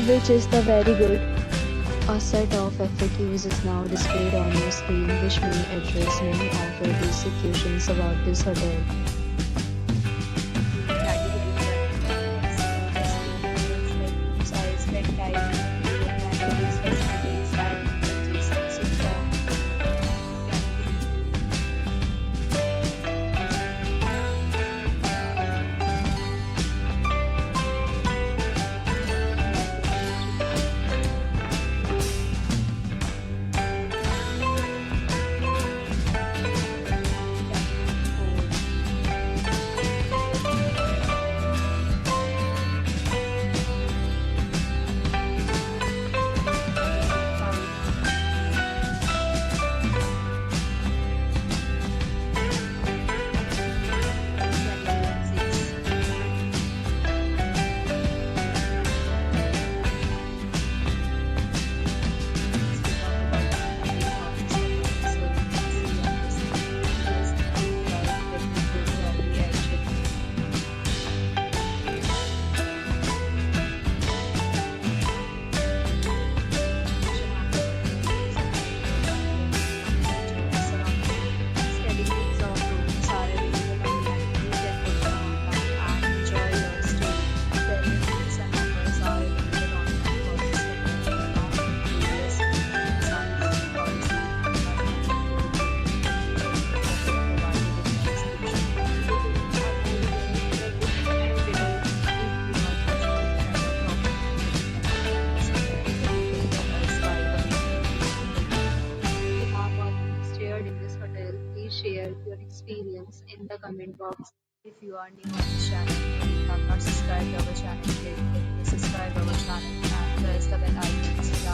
which is the very good. A set of FAQs is now displayed on your screen, which may address many of your basic questions about this hotel. Share your experience in the comment box. If you are new on this channel and you have not subscribed our channel yet, then please subscribe our channel and press the bell icon so